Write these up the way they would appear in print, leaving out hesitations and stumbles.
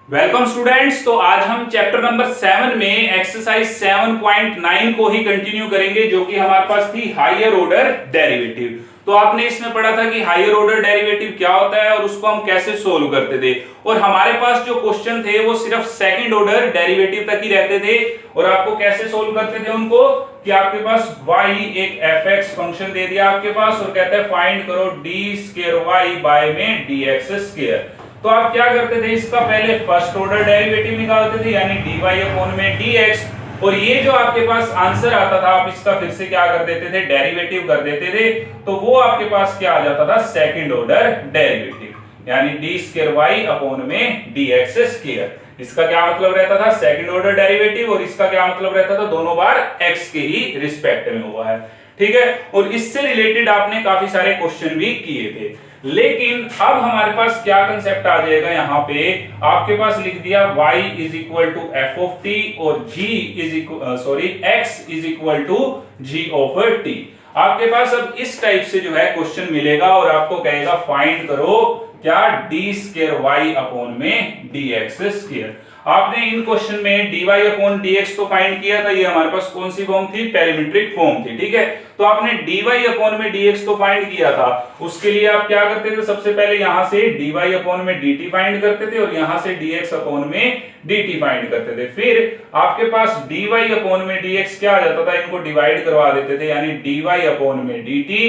Welcome students. तो आज हम चैप्टर नंबर 7 में एक्सरसाइज 7.9 को ही कंटिन्यू करेंगे, जो कि हमारे पास थी हायर ऑर्डर डेरिवेटिव। तो आपने इसमें पढ़ा था कि हायर ऑर्डर डेरिवेटिव क्या होता है और उसको हम कैसे सोल्व करते थे। और हमारे पास जो क्वेश्चन थे वो सिर्फ सेकंड ऑर्डर डेरिवेटिव तक ही रहते थे। और आपको कैसे सोल्व करते थे उनको, कि आपके पास y एक fx फंक्शन दे दिया आपके पास और कहता है फाइंड करो d स्क्वायर y बाय में dx स्क्वायर। तो आप क्या करते थे, इसका पहले फर्स्ट ऑर्डर डेरिवेटिव निकालते थे यानी dy अपॉन में dx, और ये जो आपके पास आंसर आता था आप इसका फिर से क्या कर देते थे, डेरिवेटिव कर देते थे। तो वो आपके पास क्या आ जाता था, सेकंड ऑर्डर डेरिवेटिव यानी d स्क्वायर y अपॉन में dx स्क्वायर। इसका क्या मतलब रहता था, सेकंड ऑर्डर डेरिवेटिव, और इसका क्या मतलब रहता था, दोनों बार x के ही रिस्पेक्ट में हुआ है। ठीक है, और इससे रिलेटेड आपने काफी सारे क्वेश्चन भी किए थे। लेकिन अब हमारे पास क्या कंसेप्ट आ जाएगा, यहाँ पे आपके पास लिख दिया y is equal to f of t और g is x is equal to g ऑफ t। आपके पास अब इस टाइप से जो है क्वेश्चन मिलेगा और आपको कहेगा फाइंड करो क्या, d स्क्वायर y अपॉन में dx स्क्वायर। आपने इन क्वेश्चन में dy अपॉन dx तो फाइंड किया था, ये हमारे पास कौन सी फॉर्म थी, पेरीमेट्रिक फॉर्म थी। ठीक है, तो आपने dy अपॉन में dx तो फाइंड किया था। उसके लिए आप क्या करते थे, सबसे पहले यहां से dy अपॉन में dt फाइंड करते थे और यहां से dx अपॉन में dt फाइंड करते थे। फिर आपके पास dy अपॉन में dx क्या आ जाता था, इनको डिवाइड करवा देते थे यानी dy अपॉन में dt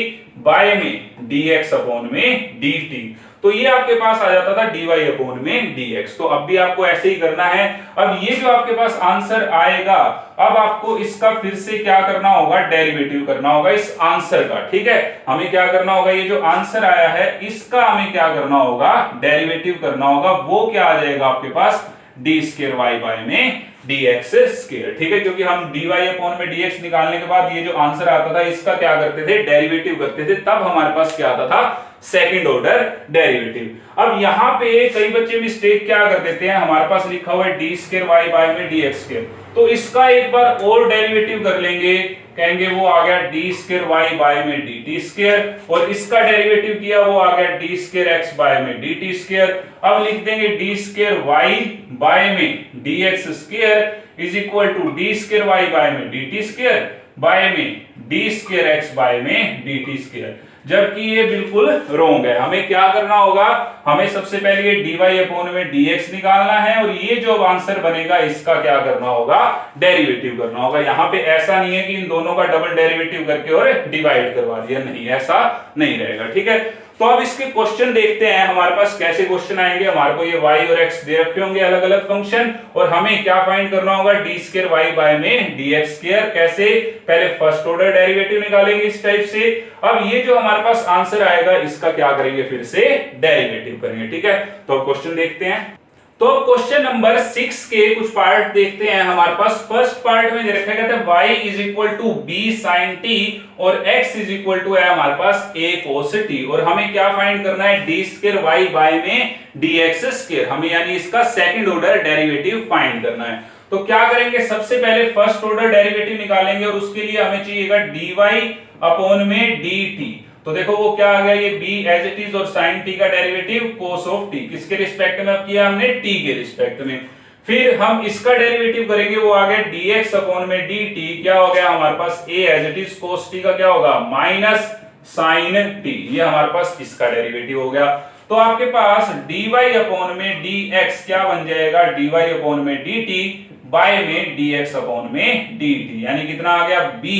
बाय में dx अपॉन में dt। तो ये आपके पास आ जाता था dy अपॉन में dx। तो अब भी आपको ऐसे ही करना है। अब ये जो आपके पास आंसर आएगा, अब आपको इसका फिर से क्या करना होगा, डेरिवेटिव करना होगा इस आंसर का। ठीक है, हमें क्या करना होगा, ये जो आंसर आया है इसका हमें क्या करना होगा, डेरिवेटिव करना होगा। वो क्या आ जाएगा आपके पास, d स्क्वायर y बाय में dx स्क्वायर। ठीक है, क्योंकि हम dy अपॉन में dx निकालने के बाद ये जो आंसर आता था इसका क्या करते थे, डेरिवेटिव करते थे, तब हमारे पास क्या आता था, सेकंड ऑर्डर डेरिवेटिव। अब यहां पे कई बच्चे मिस्टेक क्या कर देते हैं, हमारे पास लिखा हुआ है d स्क्वायर y बाय में dx स्क्वायर, तो इसका एक बार और डेरिवेटिव कर लेंगे, कहेंगे वो आ गया d स्क्वायर y बाय में dt स्क्वायर, और इसका डेरिवेटिव किया वो आ गया d स्क्वायर x बाय में dt स्क्वायर। अब लिख देंगे d स्क्वायर y बाय में dx square is equal to d square y by में dt स्क्वायर बाय में d स्क्वायर x बाय में dt स्क्वायर, जबकि ये बिल्कुल रॉन्ग है। हमें क्या करना होगा, हमें सबसे पहले ये dy अपॉन में dx निकालना है और ये जो आंसर बनेगा इसका क्या करना होगा, डेरिवेटिव करना होगा। यहाँ पे ऐसा नहीं है कि इन दोनों का डबल डेरिवेटिव करके और डिवाइड करवा दिया, नहीं, ऐसा नहीं रहेगा। ठीक है, तो अब इसके क्वेश्चन देखते हैं हमारे पास कैसे क्वेश्चन आएंगे। हमारे को ये y और x दे रखे होंगे अलग अलग फंक्शन, और हमें क्या फाइंड करना होगा, d स्क्वायर y बाय में dx स्क्वायर। कैसे, पहले फर्स्ट ऑर्डर डेरिवेटिव निकालेंगे इस टाइप से। अब ये जो हमारे पास आंसर आएगा इसका क्या करेंगे, फिर से डेरिवेटिव करेंगे। ठीक है, तो अब क्वेश्चन देखते हैं। तो क्वेश्चन नंबर 6 के कुछ पार्ट देखते हैं। हमारे पास फर्स्ट पार्ट में रखा गया था y is equal to b sin t और x इज इक्वल टू है हमारे पास a cos t, और हमें क्या फाइंड करना है, d स्क्वायर y बाय में dx स्क्वायर। हमें यानी इसका सेकंड ऑर्डर डेरिवेटिव फाइंड करना है। तो क्या करेंगे, सबसे पहले फर्स्ट ऑर्डर डेरिवेटिव निकालेंगे और उसके लिए हमें चाहिएगा dy अपॉन में dt। तो देखो वो क्या आ गया, ये b एज इट इज और sin t का डेरिवेटिव cos ऑफ t, किसके रिस्पेक्ट में अब किया हमने, t के रिस्पेक्ट में। फिर हम इसका डेरिवेटिव करेंगे, वो आ गया dx अपॉन में dt, क्या हो गया हमारे पास a as it is cos t का क्या होगा, माइनस sin t, ये हमारे पास इसका डेरिवेटिव हो गया। तो आपके पास dy अपॉन में dx क्या बन जाएगा, dy अपॉन में dt बाय में dx अपॉन में dt, यानी कितना आ गया, b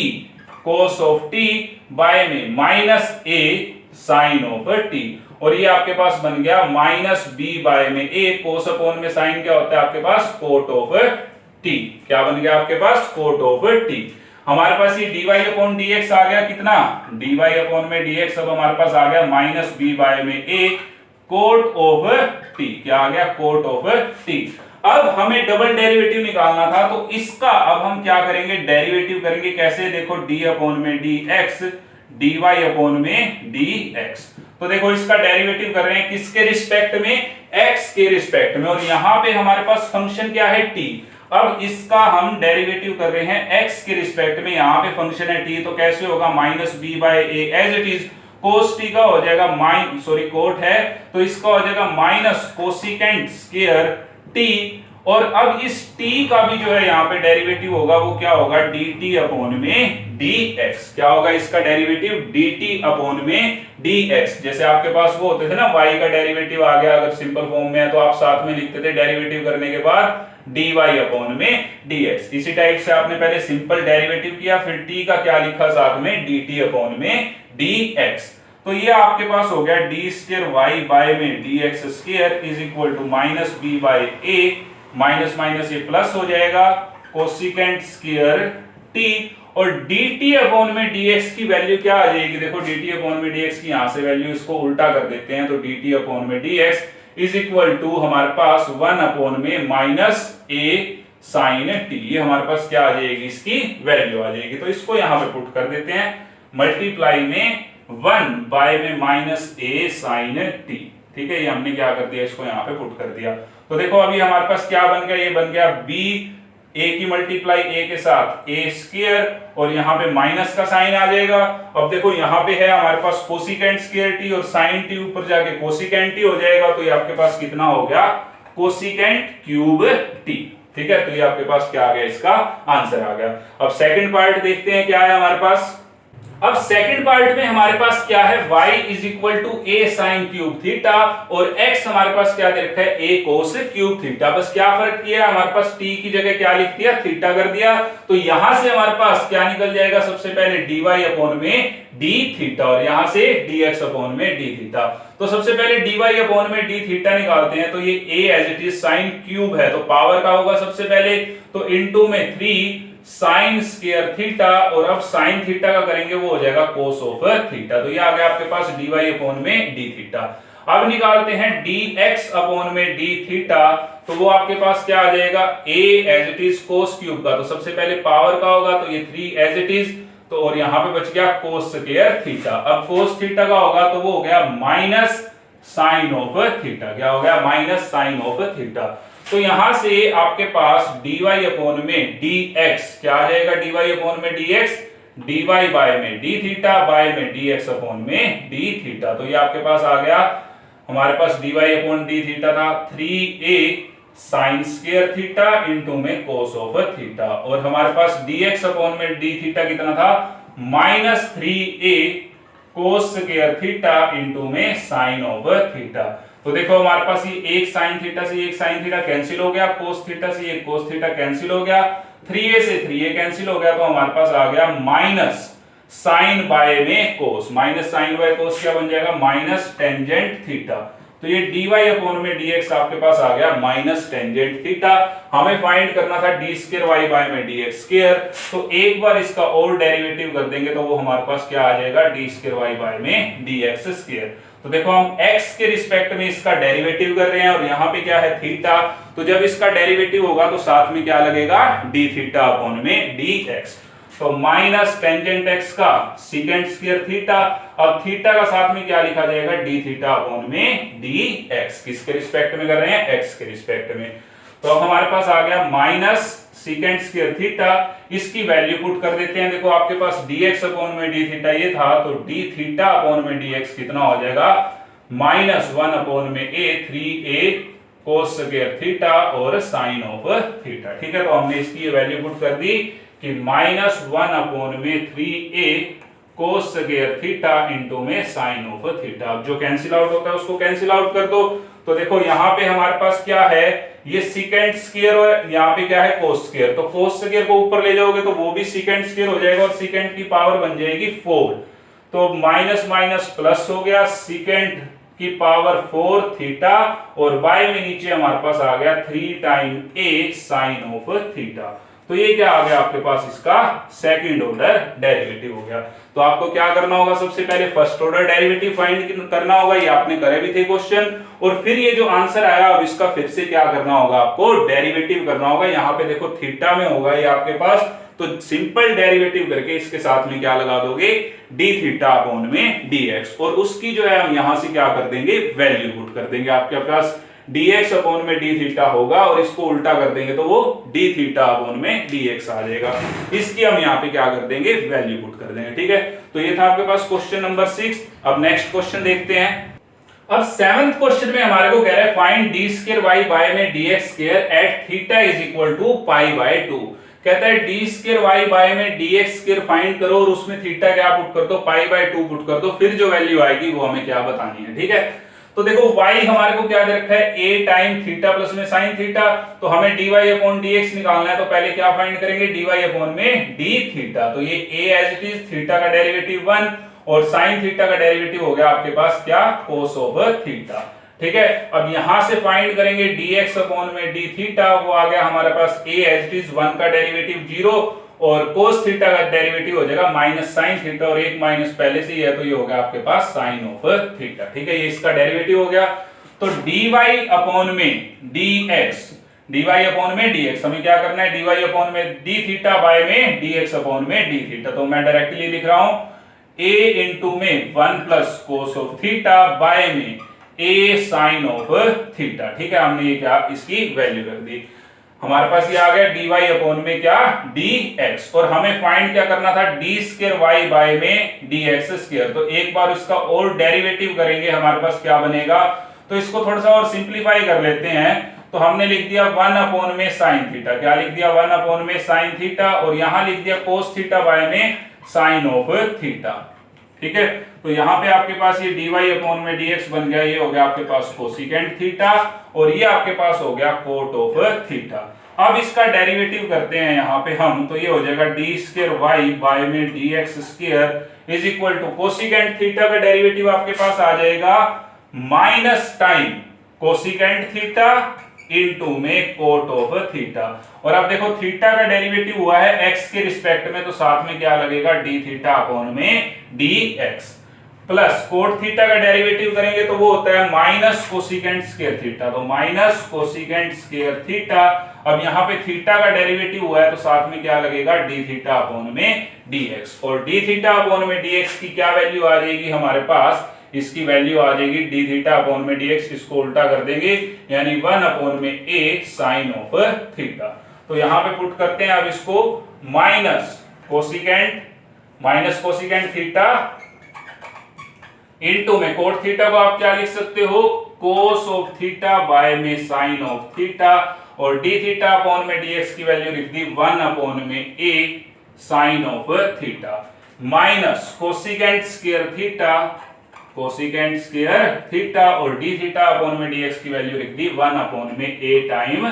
cos of t by में minus a sin of t, और ये आपके पास बन गया माइनस b बाय में a, cos अपॉन में sin क्या होता है आपके पास, cot ऑफ t, क्या बन गया आपके पास, cot ऑफ t। हमारे पास ये dy अपॉन dx आ गया कितना, dy अपॉन में dx अब हमारे पास आ गया माइनस b बाय में a cot ऑफ t, क्या आ गया, cot ऑफ t। अब हमें डबल डेरिवेटिव निकालना था, तो इसका अब हम क्या करेंगे, डेरिवेटिव करेंगे। कैसे, देखो d अपॉन में dx dy अपॉन में dx। तो देखो इसका डेरिवेटिव कर रहे हैं किसके रिस्पेक्ट में, x के रिस्पेक्ट में, और यहाँ पे हमारे पास फंक्शन क्या है, t। अब इसका हम डेरिवेटिव कर रहे हैं x के रिस्पेक्ट में, यहाँ पे फंक्शन है t, तो कैसे होगा, minus b by a as it is cos t का हो जाएगा कोट है तो इसका हो जाएगा माइनस कोसिकेंट स्क्वायर t, और अब इस t का भी जो है यहाँ पे डेरिवेटिव होगा वो क्या होगा, dt अपॉन में dx। क्या होगा इसका डेरिवेटिव, dt अपॉन में dx। जैसे आपके पास वो होते थे ना, y का डेरिवेटिव आ गया अगर सिंपल फॉर्म में है तो आप साथ में लिखते थे डेरिवेटिव करने के बाद dy अपॉन में dx। इसी टाइप से आपने पहले सिंपल डेरिवेटिव किया, फिर t का क्या लिखा साथ में, dt अपॉन में dx। तो ये आपके पास हो गया d स्क्वायर y बाय में dx square is equal to minus b by a, minus minus ये प्लस हो जाएगा, कोसिकेंट स्क्वायर t, और dt अपॉन में dx की वैल्यू क्या आ जाएगी, देखो dt अपॉन में dx की यहां से वैल्यू इसको उल्टा कर देते हैं, तो dt अपॉन में dx इज इक्वल टू हमारे पास 1 अपॉन में माइनस a साइन t। ये हमारे पास क्या आ जाएगी, इसकी वैल्यू आ जाएगी। तो इसको यहां पे पुट कर देते हैं, मल्टीप्लाई में 1 बाय में माइनस a साइन t। ठीक है, ये हमने क्या कर दिया, इसको यहाँ पे पुट कर दिया। तो देखो अभी हमारे पास क्या बन गया, ये बन गया b, a की मल्टीप्लाई a के साथ a स्क्वायर, और यहाँ पे माइनस का साइन आ जाएगा। अब देखो यहाँ पे है हमारे पास कोसिकेंट स्क्वायर t, और साइन t ऊपर जाके कोसिकेंट t हो जाएगा, तो ये आपके पास कितना हो गया, कोसिकेंट क्यूब t। ठीक है, तो ये आपके पास क्या आ गया, इसका आंसर आ गया। अब सेकंड पार्ट देखते हैं क्या है हमारे पास। अब सेकंड पार्ट में हमारे पास क्या है, y is equal to a sine cube theta, और x हमारे पास क्या दे रखा है, a कोस क्यूब थीटा। बस क्या फर्क किया, हमारे पास t की जगह क्या लिख दिया, थीटा कर दिया। तो यहां से हमारे पास क्या निकल जाएगा, सबसे पहले dy अपॉन में d थीटा, और यहां से dx अपॉन में d थीटा। तो सबसे पहले dy अपॉन में d थीटा निकालते हैं, तो ये a as it is sine cube है, तो पावर का होगा सबसे पहले, तो इनटू में 3 साइन स्क्वायर थीटा, और अब साइन थीटा का करेंगे वो हो जाएगा कोस ऑफ थीटा। तो ये आ गया आपके पास dy अपॉन में d थीटा। अब निकालते हैं dx अपॉन में d थीटा, तो वो आपके पास क्या आ जाएगा, a as it is cos cube का, तो सबसे पहले पावर का होगा, तो ये 3 एज इट इज, तो और यहां पे बच गया कोस स्क्वायर थीटा। अब कोस थीटा का होगा तो वो हो गया माइनस साइन ऑफ थीटा। क्या हो गया, माइनस साइन ऑफ थीटा। तो यहां से आपके पास dy अपॉन में dx क्या आ जाएगा, dy अपॉन में dx dy बाय में d थीटा बाय में dx अपॉन में d थीटा। तो ये आपके पास आ गया, हमारे पास dy अपॉन d थीटा था 3a sine square theta into में कोस ऑफ थीटा, और हमारे पास dx अपॉन में d थीटा कितना था, minus 3a cos square theta into में साइन ऑफ थीटा। तो देखो हमारे पास ये एक साइन थीटा से एक साइन थीटा कैंसिल हो गया, कोस थीटा से एक कोस थीटा कैंसिल हो गया, 3a से 3a कैंसिल हो गया, तो हमारे पास आ गया माइनस साइन बाय में कोस। माइनस साइन बाय कोस क्या बन जाएगा, माइनस टेंजेंट थीटा। तो ये dy अपॉन में dx आपके पास आ गया माइनस टेंजेंट थीटा। हमें फाइंड करना था d स्क्वायर y बाय में dx स्क्वायर, तो एक बार इसका और डेरिवेटिव कर देंगे तो वो हमारे पास क्या आ जाएगा, d स्क्वायर y बाय में dx स्क्वायर। तो देखो हम x के रिस्पेक्ट में इसका डेरिवेटिव कर रहे हैं, और यहाँ पे क्या है थीटा, तो जब इसका डेरिवेटिव होगा तो साथ में क्या लगेगा, d थीटा अपॉन में dx। तो माइनस टेंजेंट x का सीकेंट स्क्वायर थीटा, अब थीटा का साथ में क्या लिखा जाएगा, d थीटा अपॉन में dx। किसके रिस्पेक्ट में कर रहे हैं, x के रिस्पेक्ट में। तो अब हमारे पास आ गया माइनस सीकेंट स्क्वायर थीटा, इसकी वैल्यू पुट कर देते हैं। देखो आपके पास dx अपॉन में d थीटा ये था, तो d थीटा अपॉन में dx कितना हो जाएगा, माइनस 1 अपॉन में a 3a cos square theta और साइन ऑफ थीटा। ठीक है, तो हमने इसकी वैल्यू पुट कर दी कि माइनस 1 अपॉन में 3a cos square theta into में साइन ऑफ थीटा। अब जो कैंसिल आउट होता है उसको कैंसिल आउट कर दो। तो देखो यहाँ पे हमारे पास क्या है, ये सीकेंट स्क्वायर और यहाँ पे क्या है कोस स्क्वायर, तो कोस स्क्वायर को ऊपर ले जाओगे तो वो भी सीकेंट स्क्वायर हो जाएगा, और सीकेंट की पावर बन जाएगी 4। तो माइनस माइनस प्लस हो गया, सीकेंट की पावर 4 थीटा, और y में नीचे हमारे पास आ गया 3 time a sine of theta. तो ये क्या आ गया आपके पास, इसका सेकंड ऑर्डर डेरिवेटिव हो गया। तो आपको क्या करना होगा, सबसे पहले फर्स्ट ऑर्डर डेरिवेटिव फाइंड करना होगा, ये आपने करे भी थे क्वेश्चन, और फिर ये जो आंसर आया अब इसका फिर से क्या करना होगा, आपको डेरिवेटिव करना होगा। यहाँ पे देखो थीटा में होगा ये आपके पास, तो सिंपल डेरिवेटिव करके इसके साथ में क्या लगा दोगे, d थीटा अपॉन में dx, और उसकी जो है हम यहां से क्या कर देंगे, वैल्यू पुट कर देंगे। आपके पास dx अपॉन में d थीटा होगा, और इसको उल्टा कर देंगे तो वो d थीटा अपॉन में dx आ जाएगा। इसकी हम यहाँ पे क्या कर देंगे, वैल्यू पुट कर देंगे। ठीक है, तो ये था आपके पास क्वेश्चन नंबर 6। अब नेक्स्ट क्वेश्चन देखते हैं। अब सेवंथ क्वेश्चन में हमारे को कह रहा है find d square y by में dx square at theta is equal to pi by 2। कहता है डी स्क्वायर वाई बाय में dx स्क्वायर फाइंड करो और उसमें थीटा क्या पुट कर दो, पाई बाय 2 पुट कर दो, फिर जो वैल्यू आएगी वो हमें क्या बतानी है। ठीक है, तो देखो y हमारे को क्या दे रखा है, a टाइम थीटा प्लस में साइन थीटा, तो हमें dy अपॉन dx निकालना है, तो पहले क्या फाइंड करेंगे, dy अपॉन में d थीटा। तो ये a as it is, theta का डेरिवेटिव 1 और साइन थीटा का डेरिवेटिव हो गया आपके पास क्या, cos ओवर थीटा। ठीक है, अब यहां से फाइंड करेंगे dx अपॉन में d थीटा, वो आ गया हमारे पास a एज इट इज 1 का डेरिवेटिव 0 और cos थीटा का डेरिवेटिव हो जाएगा माइनस साइन थीटा, और एक माइनस पहले से ही है तो ये हो गया आपके पास साइन ओवर थीटा। ठीक है, ये इसका डेरिवेटिव हो गया। तो dy अपॉन में dx, dy अपॉन में dx, हमें क्या करना है, dy अपॉन में d थीटा बाय में dx अपॉन में d थीटा। तो मैं डायरेक्टली लिख रहा हूं a इंटू में 1 plus cos of theta by में a साइन ऑफ थीटा। ठीक है, हमने ये क्या इसकी वैल्यू रख दी, हमारे पास ये आ गया dy अपॉन में क्या, dx, और हमें फाइंड क्या करना था, d स्क्वायर y बाय में dx स्क्वायर। तो एक बार इसका और डेरिवेटिव करेंगे, हमारे पास क्या बनेगा, तो इसको थोड़ा सा और सिंप्लीफाई कर लेते हैं। तो हमने लिख दिया 1 अपॉन में साइन थीटा, क्या लिख दिया, 1 अपॉन में साइन थीटा, और यहां लिख दिया cos थीटा बाय में साइन ऑफ थीटा। ठीक है, तो यहां पे आपके पास ये dy अपॉन में dx बन गया, ये हो गया आपके पास कोसिकेंट थीटा, और ये आपके पास हो गया कोट ऑफ थीटा। अब इसका डेरिवेटिव करते हैं यहां पे हम, तो ये हो जाएगा डी स्क्वायर y बाय में dx square is equal to cosecant theta का डेरिवेटिव आपके पास आ जाएगा minus time cosecant theta into में कोट ऑफ थीटा। और अब देखो थीटा का डेरिवेटिव हुआ है x के रिस्पेक्ट में, तो साथ में क्या लगेगा, d थीटा अपॉन में dx, प्लस कोट थीटा का डेरिवेटिव करेंगे तो वो होता है माइनस कोसिकेंट स्क्वायर थीटा, तो माइनस कोसिकेंट स्क्वायर थीटा। अब यहाँ पे थीटा का डेरिवेटिव हुआ है तो साथ में क्या लगेगा, d थीटा अपॉन में dx, और d थीटा अपॉन में dx की क्या वैल्यू आ जाएगी हमारे पास, इसकी वैल्यू आ जाएगी d थीटा अपॉन में dx, इसको उल्टा कर देंगे यानी 1 अपॉन में a साइन ऑफ थीटा। तो यहां पे पुट करते हैं अब इसको, माइनस कोसिकेंट थीटा इनटू में कोट थीटा को आप क्या लिख सकते हो, cos ऑफ थीटा बाय में साइन ऑफ थीटा, और d थीटा अपॉन में dx की वैल्यू लिख दी 1 अपॉन में a sine of theta, minus cosecant square theta और d थीटा अपॉन में dx की वैल्यू लिख दी 1 अपॉन में a time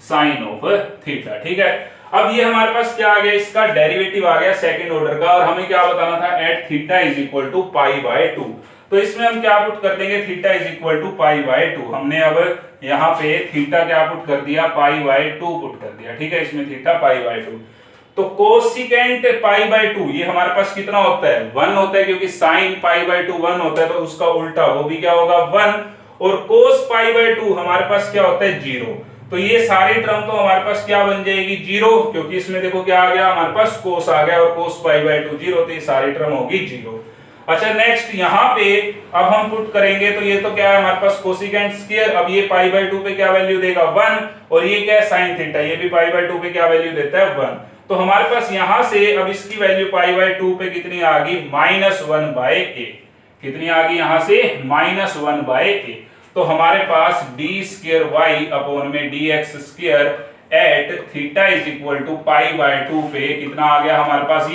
sine of theta. ठीक है, अब ये हमारे पास क्या आ गया, इसका डेरिवेटिव आ गया सेकंड ऑर्डर का, और हमें क्या बताना था, at theta is equal to pi by 2। तो इसमें हम क्या पुट कर देंगे, theta is equal to pi by 2। हमने अब यहाँ पे थीटा क्या पुट कर दिया, पाई बाय 2 पुट कर दिया। ठीक है, इसमें थीटा पाई बाय 2, तो कोसिकेंट पाई बाय 2 ये हमारे पास कितना होता है, 1 होता है, क्योंकि साइन पाई बाय 2 1 होता है, तो उसका उल्टा वो भी क्या होगा 1, और कोस पाई बाय 2 हमारे पास क्या होता है 0। तो ये सारी टर्म तो हमारे पास क्या बन जाएगी 0, क्योंकि इसमें देखो क्या आ गया, हमारे पास कोस आ गया, और कोस पाई बाय 2 0, तो ये सारी टर्म होगी 0। अच्छा नेक्स्ट यहाँ पे अब हम पुट करेंगे, तो ये तो क्या है हमारे पास कोसिकेंट स्क्वायर, अब ये पाई बाय 2 पे क्या वैल्यू देगा 1, और ये क्या है साइन थीटा, ये भी पाई बाय 2 पे क्या वैल्यू देता है 1। तो हमारे पास यहां से अब इसकी वैल्यू पाई बाय 2 पे कितनी आ गई, -1 बाय a, कितनी आ गई यहां से -1 बाय a। तो हमारे पास d स्क्वायर y अपॉन में dx square at theta is equal to pi by 2 पे कितना आ गया हमारे पास,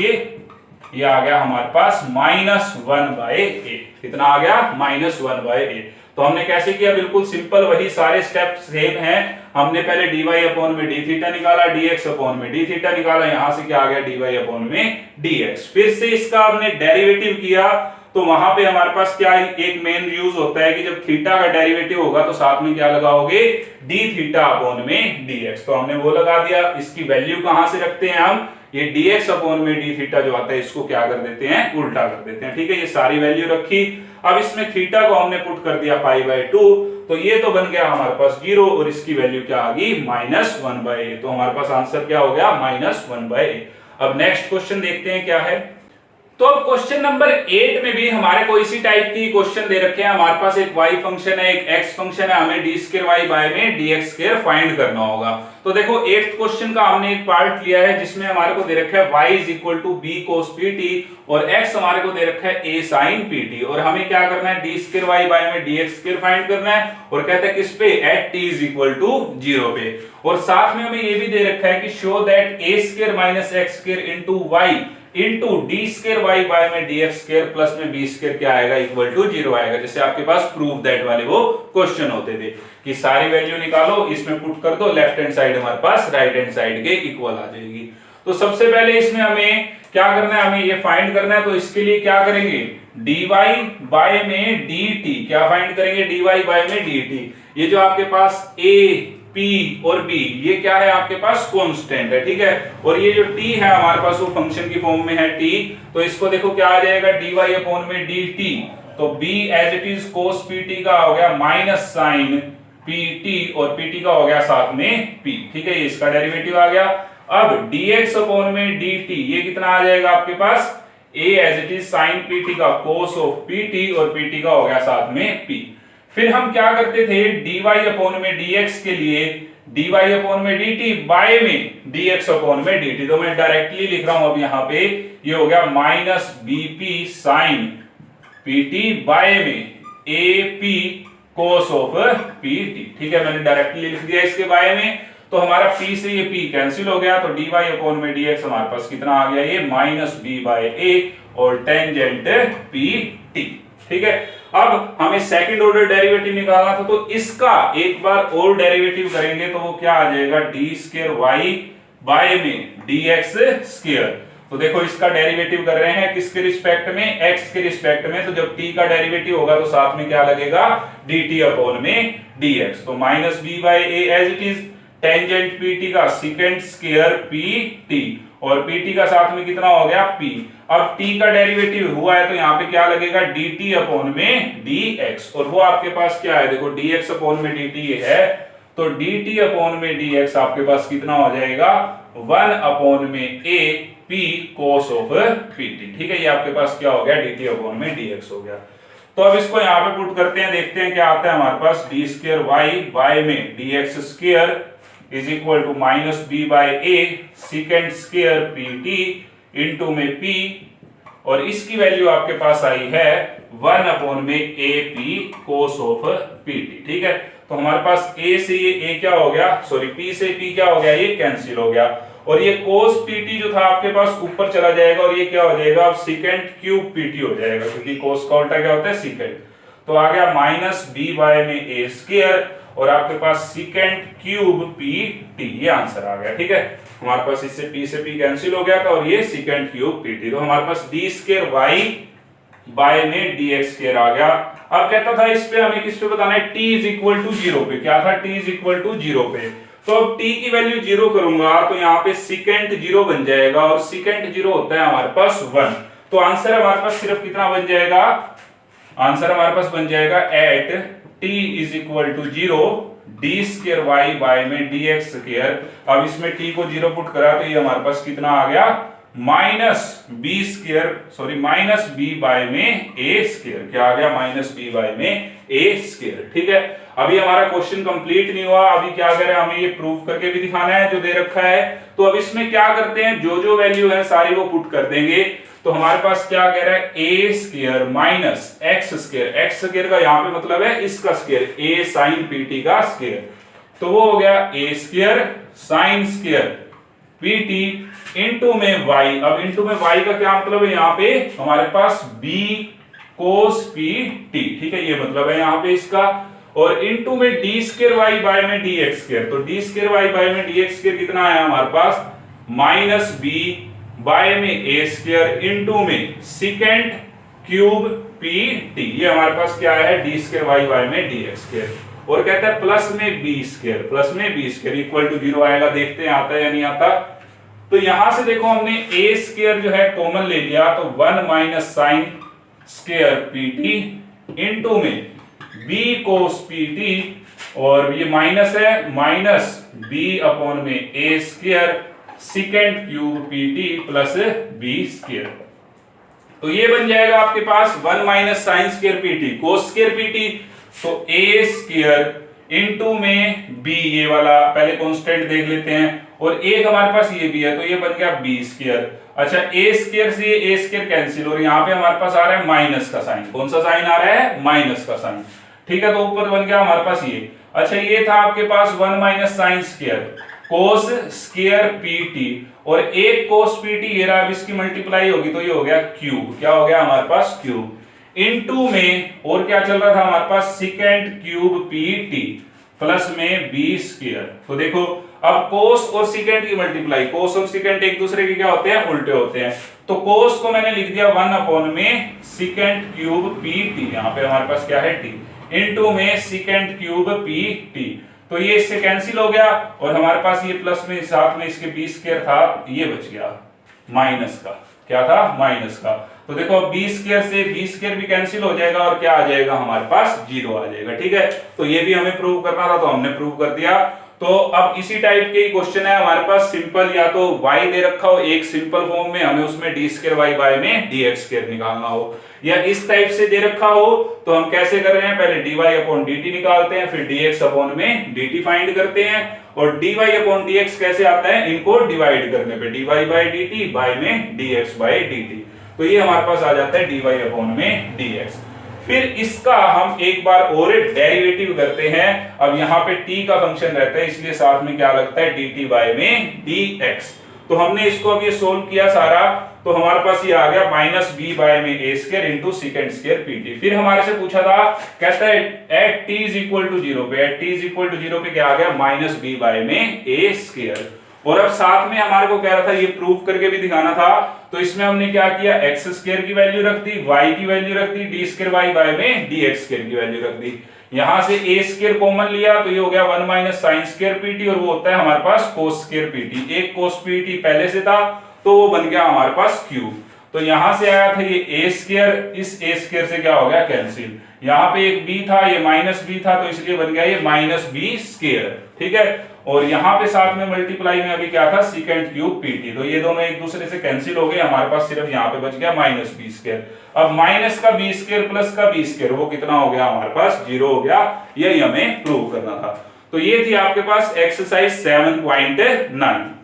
ये आ गया हमारे पास -1 बाय a। कितना आ गया, -1 बाय a। तो हमने कैसे किया, बिल्कुल सिंपल, वही सारे स्टेप सेम हैं। हमने पहले dy अपॉन में d थीटा निकाला, dx अपॉन में d थीटा निकाला, यहां से क्या आ गया dy अपॉन में dx। फिर से इसका हमने डेरिवेटिव किया, तो वहां पे हमारे पास क्या एक मेन यूज होता है कि जब थीटा का डेरिवेटिव होगा तो साथ में क्या लगाओगे, d थीटा अपॉन में dx। तो हमने वो लगा दिया। इसकी वैल्यू कहां से रखते हैं हम, ये dx अपॉन में d थीटा जो आता है इसको क्या कर देते हैं, उल्टा कर देते हैं। ठीक है, ये सारी वैल्यू रखी। अब इसमें थीटा को हमने पुट कर दिया पाई बाय 2, तो ये तो बन गया हमारे पास 0, और इसकी वैल्यू क्या आ गई -1 बाय a। तो हमारे पास आंसर क्या हो गया, -1 बाय a। अब नेक्स्ट क्वेश्चन देखते हैं क्या है। तो अब क्वेश्चन नंबर 8 में भी हमारे को इसी टाइप की क्वेश्चन दे रखे हैं। हमारे पास एक y फंक्शन है, एक x फंक्शन है, हमें d2y बाय में dx2 फाइंड करना होगा। तो देखो 8th क्वेश्चन का हमने एक पार्ट लिया है जिसमें हमारे को दे रखा है y is equal to b cos pt और x हमारे को दे रखा है a sin pt और हमें क्या करना है d2y बाय में dx2 फाइंड करना है और कहता है किस पे, at t is equal to 0 पे। और साथ में हमें ये भी दे रखा है कि show that a2 minus x2 into y into d2y by में dx2 प्लस में b2 क्या आएगा, इक्वल टू 0 आएगा। जैसे आपके पास प्रूव दैट वाले वो क्वेश्चन होते थे कि सारी वैल्यू निकालो, इसमें पुट कर दो, लेफ्ट हैंड साइड हमारे पास राइट हैंड साइड के इक्वल आ जाएगी। तो सबसे पहले इसमें हमें क्या करना है, हमें ये फाइंड करना है। तो इसके लिए क्या करेंगे, dy बाय में dt, क्या फाइंड करेंगे, dy बाय में dt। ये जो आपके पास a p और b ये क्या है आपके पास कांस्टेंट है, ठीक है। और ये जो t है हमारे पास वो फंक्शन की फॉर्म में है t, तो इसको देखो क्या आ जाएगा, dy अपॉन में dt। तो b as it is cos pt का हो गया माइनस sin pt और pt का हो गया साथ में p, ठीक है, ये इसका डेरिवेटिव आ गया। अब dx अपॉन में dt ये कितना आ जाएगा आपके पास, a as it is sin pt का cos ऑफ pt और pt का हो गया साथ में p। फिर हम क्या करते थे, dy अपॉन में dx के लिए dy अपॉन में dt बाय में dx अपॉन में dt। तो मैं डायरेक्टली लिख रहा हूं अब यहाँ पे, ये हो गया minus bp sin pt by में ap cos ऑफ pt, ठीक है, मैंने डायरेक्टली लिख दिया इसके बाय में। तो हमारा p से ये p कैंसिल हो गया, तो dy अपॉन में dx हमारे पास कितना आ गया, ये माइनस b बाय a और टेंजेंट pt, ठीक है। अब हमें सेकंड ऑर्डर डेरिवेटिव निकालना था, तो इसका एक बार और डेरिवेटिव करेंगे तो वो क्या आ जाएगा, d2y बाय में dx2। तो देखो इसका डेरिवेटिव कर रहे हैं किसके रिस्पेक्ट में, x के रिस्पेक्ट में। तो जब t का डेरिवेटिव होगा तो साथ में क्या लगेगा, dt अपॉन में dx। तो minus b by a as it is, tangent pt का सेकंड स्क्वायर pt और pt का साथ में कितना हो गया p। अब t का डेरिवेटिव हुआ है तो यहाँ पे क्या लगेगा, dt अपॉन में dx और वो आपके पास क्या है, देखो dx अपॉन में dt ये है, तो dt अपॉन में dx आपके पास कितना हो जाएगा, 1 अपॉन में a p cos of pt, ठीक है। ये आपके पास क्या हो गया, dt अपॉन में dx हो गया। तो अब इसको यहाँ पे पुट करते हैं, देखते हैं क्या आता है हमारे पास, d2y बाय में dx2 is equal to minus b by a second square pt into में p और इसकी वैल्यू आपके पास आई है 1 अपॉन में ap cos ऑफ pt, ठीक है। तो हमारे पास a से ये a क्या हो गया, सॉरी p से p क्या हो गया, ये कैंसिल हो गया और ये cos pt जो था आपके पास ऊपर चला जाएगा और ये क्या हो जाएगा, अब सेकंड क्यूब pt हो जाएगा क्योंकि cos का उल्टा क्या होता है, सेकंड। तो आ गया माइनस b बाय में a स्क्वायर और आपके पास सेकंड क्यूब pt, ये आंसर आ गया, ठीक है। हमारे पास इससे p से p कैंसिल हो गया था और ये सेकंड क्यूब pt। तो हमारे पास d2y बाय में dx2 आ गया। अब कहता था इस पे हमें किस पे बताना है, t इज इक्वल टू 0 पे, क्या था, t इज इक्वल टू 0 पे। तो अब t की वैल्यू 0 करूंगा तो यहाँ पे सेकंड 0 बन जाएगा और सेकंड 0 होता है हमारे पास 1। तो आंसर हमारे पास सिर्फ कितना बन जाएगा, आंसर हमारे पास बन जाएगा at t is equal to 0 d2y by में dx2। अब इसमें t को 0 पुट करा तो ये हमारे पास कितना आ गया, माइनस b बाय में a2, क्या आ गया, माइनस b बाय में a2, ठीक है। अभी हमारा क्वेश्चन कंप्लीट नहीं हुआ, अभी क्या करें, हमें ये प्रूव करके भी दिखाना है जो दे रखा है। तो अब इसमें क्या करते हैं, जो जो वैल्यू है सारी वो पुट कर देंगे। तो हमारे पास क्या कह रहा है, a स्क्वायर माइनस x2 का यहाँ पे मतलब है इसका स्क्वायर, a sin pt का स्क्वायर, तो वो हो गया a square sin square pt into में y। अब इंटू में y का क्या मतलब है, यहाँ पे हमारे पास b cos pt, ठीक है, ये मतलब है यहाँ पे इसका। और इंटू में d2y बाय में dx2, तो d2y बाय में dx2 कितना आया हमारे पास, माइनस b बाय में a2 इंटू में सेकंड क्यूब pt, ये हमारे पास क्या है, d2y बाय में dx2 और कहता है प्लस में b2 इक्वल टू 0 आएगा। देखते हैं आता है या नहीं आता। तो यहां से देखो हमने a2 जो है कॉमन ले लिया, तो 1 minus sine square pt into में b cos pt और ये माइनस है, माइनस b अपॉन में a2 second cube pt plus b2। तो ये बन जाएगा आपके पास 1 minus sine square PT cos square PT. तो ए स्क्वायर इंटू में बी, ये वाला पहले कांस्टेंट देख लेते हैं, और एक हमारे पास ये भी है तो ये बन गया बी स्क्वायर। अच्छा ए स्क्वायर से ए स्क्वायर कैंसिल, और यहाँ पे हमारे पास आ रहा है माइनस का साइन। कौन सा साइन आ रहा है? माइनस का साइन। ठीक है, तो ऊपर बन गया हमारे पास ये। अच्छा ये था आपके पास 1 minus sine square cos square PT, और एक कोस पीटी ये रहा, अब इसकी मल्टीप्लाई होगी तो ये हो गया क्यूब। क्या हो गया हमारे पास? क्यूब। इनटू में और क्या चल रहा था हमारे पास? सेकंड क्यूब पीटी प्लस में बी स्क्वायर। तो देखो अब कोस और सेकंड की मल्टीप्लाई, कोस और सेकंड एक दूसरे के क्या होते हैं? उल्टे होते हैं। तो कोस को मैंने लिख दिया 1 अपॉन में सेकंड क्यूब पीटी, यहां पे हमारे पास क्या है? टी, इनटू में सेकंड क्यूब पीटी। तो ये इससे कैंसिल हो गया, और हमारे पास ये प्लस में साथ में इसके बी स्क्वायर था, ये बच गया माइनस का। क्या था? माइनस का। तो देखो बी स्क्वायर से बी स्क्वायर भी कैंसिल हो जाएगा, और क्या आ जाएगा हमारे पास? 0 आ जाएगा। ठीक है, तो ये भी हमें प्रूव करना था तो हमने प्रूव कर दिया। तो अब इसी टाइप के क्वेश्चन है हमारे पास, सिंपल या तो y दे रखा हो एक सिंपल फॉर्म में, हमें उसमें डी स्क्वायर वाई बाय में dx स्क्वायर निकालना हो, या इस टाइप से दे रखा हो तो हम कैसे कर रहे हैं? पहले dy अपॉन dt निकालते हैं, फिर dx अपॉन में dt फाइंड करते हैं, और dy अपॉन dx कैसे आता है? इनको डिवाइड करने पे, dy बाय dt बाय में dx बाय dt। तो ये हमारे पास आ जाता है dy अपॉन में dx। फिर इसका हम एक बार और डेरिवेटिव करते हैं। अब यहाँ पे t का फंक्शन रहता है, इसलिए साथ में क्या लगता है? dt बाय में dx। तो हमने इसको अब ये सोल्व किया सारा, तो हमारे पास ये आ गया माइनस बी बाय में A square into second square PT. फिर हमारे से पूछा था, कहता है at t is equal to 0 पे, at t is equal to 0 पे क्या आ गया? माइनस बी बाय में ए स्क्वायर। और अब साथ में हमारे को कह रहा था ये प्रूव करके भी दिखाना था, तो इसमें हमने क्या किया? एक्स स्क्वायर की वैल्यू रख दी, वाई की वैल्यू रख दी, डी स्क्वायर वाई बाय में डी एक्स स्क्वायर की वैल्यू रख दी। यहां से ए स्क्वायर कॉमन लिया तो ये हो गया 1 माइनस साइन स्क्वायर पीटी, और वो होता है हमारे पास कोस स्क्वायर पीटी। एक कोस पीटी पहले से था तो वो बन गया हमारे पास क्यूब। तो यहां से आया था ये ए स्क्वायर, इस ए स्क्वायर से क्या हो गया? कैंसिल। यहाँ पे एक बी था, ये माइनस बी था, तो इसलिए बन गया ये माइनस बी स्क्वायर। ठीक है, और यहाँ पे साथ में मल्टीप्लाई में अभी क्या था? Second cube PT. तो ये दोनों एक दूसरे से कैंसिल हो गए, हमारे पास सिर्फ यहाँ पे बच गया माइनस बी स्क्वायर। अब माइनस का बी स्क्वायर प्लस का बी स्क्वायर, वो कितना हो गया हमारे पास? 0 हो गया। यही हमें प्रूव करना था। तो ये थी आपके पास एक्सरसाइज 7.9।